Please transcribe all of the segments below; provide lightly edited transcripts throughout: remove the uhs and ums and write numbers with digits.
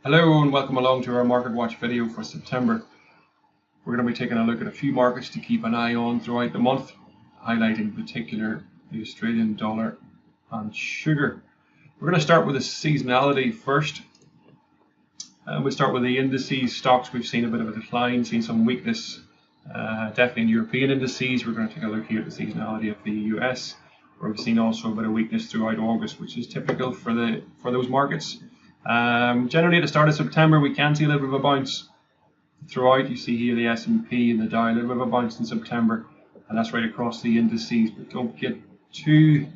Hello and welcome along to our Market Watch video for September. We're going to be taking a look at a few markets to keep an eye on throughout the month, highlighting in particular the Australian dollar and sugar. We're going to start with the seasonality first. We'll start with the indices. Stocks, we've seen a bit of a decline, seen some weakness, definitely in European indices. We're going to take a look here at the seasonality of the US, where we've seen also a bit of weakness throughout August, which is typical for those markets. Generally at the start of September we can see a little bit of a bounce throughout. You see here the S&P and the Dow, a little bit of a bounce in September, and that's right across the indices, but don't get too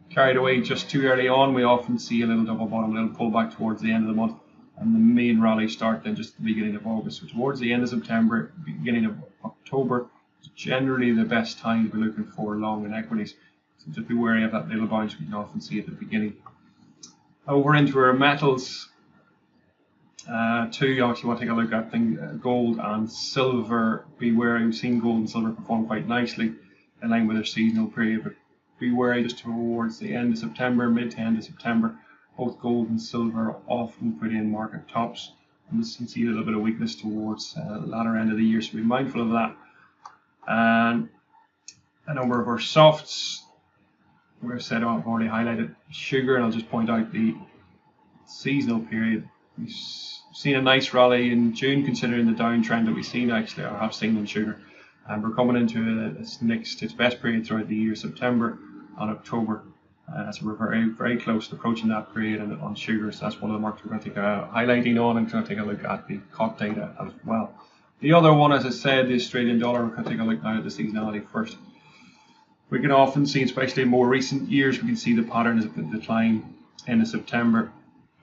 carried away just too early on. We often see a little double bottom, a little pullback towards the end of the month, and the main rally start then just at the beginning of August. So towards the end of September, beginning of October is generally the best time to be looking for long in equities. So just be wary of that little bounce we can often see at the beginning. Over into our metals, you actually want to take a look at gold and silver. Be wary, we've seen gold and silver perform quite nicely in line with their seasonal period, but be wary just towards the end of September, mid to end of September. Both gold and silver often put in market tops, and we can see a little bit of weakness towards the latter end of the year, so be mindful of that. And a number of our softs, I've already highlighted sugar, and I'll just point out the seasonal period. We've seen a nice rally in June, considering the downtrend that we've seen have seen in sugar, and we're coming into its best period throughout the year, September and October. So we're very close to approaching that period on sugar. So that's one of the markets we're going to take a highlighting on, and going to take a look at the COT data as well. The other one, as I said, the Australian dollar. We're going to take a look now at the seasonality first. We can often see, especially in more recent years, we can see the pattern of the decline in September.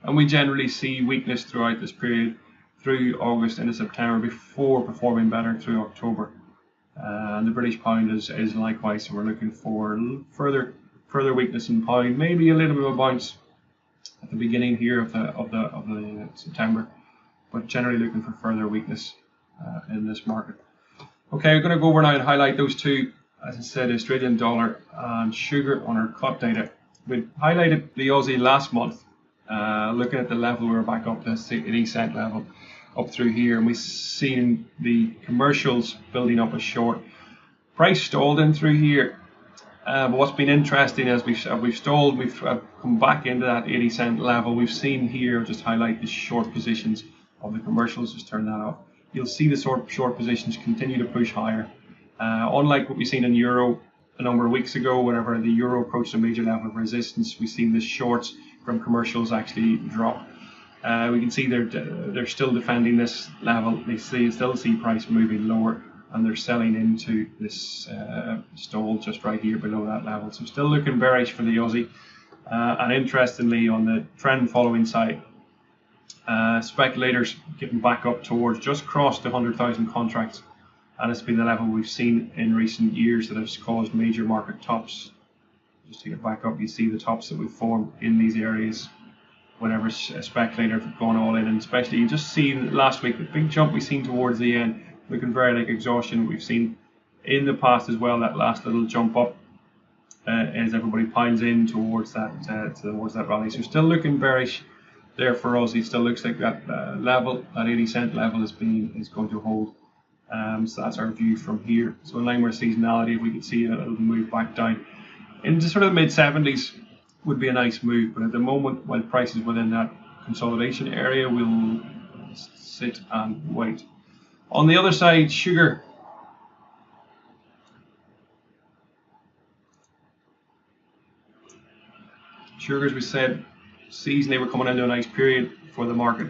And we generally see weakness throughout this period, through August into September, before performing better through October. And the British pound is likewise, so we're looking for further weakness in pound, maybe a little bit of a bounce at the beginning here of the September, but generally looking for further weakness in this market. Okay, we're going to go over now and highlight those two. As I said, Australian dollar and sugar on our COT data. We highlighted the Aussie last month, looking at the level. We're back up to 80-cent level, up through here, and we've seen the commercials building up a short. Price stalled in through here, but what's been interesting as we've stalled, we've come back into that 80-cent level. We've seen here, just highlight the short positions of the commercials. Just turn that off. You'll see the short positions continue to push higher. Unlike what we've seen in euro a number of weeks ago, whenever the euro approached a major level of resistance, we've seen the shorts from commercials actually drop. We can see they're still defending this level. They still see price moving lower, and they're selling into this stall just right here below that level. So still looking bearish for the Aussie. And interestingly, on the trend following side, speculators getting back up towards just crossed the 100,000 contracts. And it's been the level we've seen in recent years that has caused major market tops. Just to get back up, you see the tops that we've formed in these areas whenever speculators have gone all in, and especially you just see last week the big jump we've seen towards the end, looking very like exhaustion. We've seen in the past as well that last little jump up as everybody piles in towards that rally. So still looking bearish there for Aussie. Still looks like that level, that 80-cent level, is going to hold. So that's our view from here. So in line with seasonality, if we could see a little move back down into sort of the mid-70s, would be a nice move. But at the moment, while price is within that consolidation area, we'll sit and wait. On the other side, sugar. Sugar, as we said, seasonally we're coming into a nice period for the market.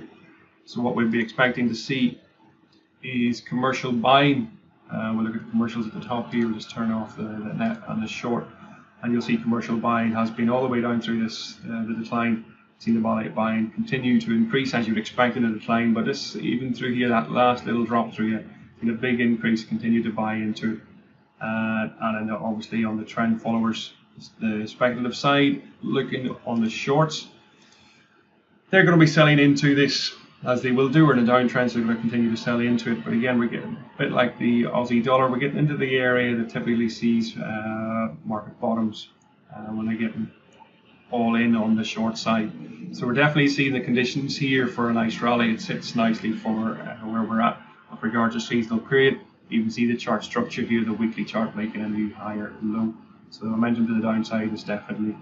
So what we'd be expecting to see is commercial buying. We'll look at the commercials at the top here. We'll just turn off the net and the short, and you'll see commercial buying has been all the way down through this the decline. Seen the buying continue to increase as you'd expect in a decline, but this even through here, that last little drop through here, seen a big increase, continue to buy into, and then obviously on the trend followers, the speculative side, looking on the shorts, they're going to be selling into this, as they will do. We're in a downtrend, so they're going to continue to sell into it. But again, we're getting a bit like the Aussie dollar, we're getting into the area that typically sees market bottoms when they get all in on the short side. So we're definitely seeing the conditions here for a nice rally. It sits nicely for where we're at with regards to seasonal period. You can see the chart structure here, the weekly chart making a new higher low. So the momentum to the downside is definitely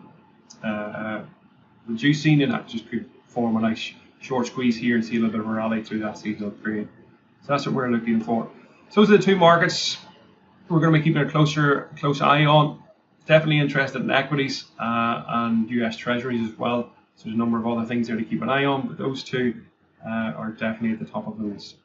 reducing, and that just could form a nice short squeeze here and see a little bit of a rally through that seasonal period. So that's what we're looking for. So those are the two markets we're going to be keeping a close eye on. Definitely interested in equities and US Treasuries as well. So there's a number of other things there to keep an eye on, but those two are definitely at the top of the list.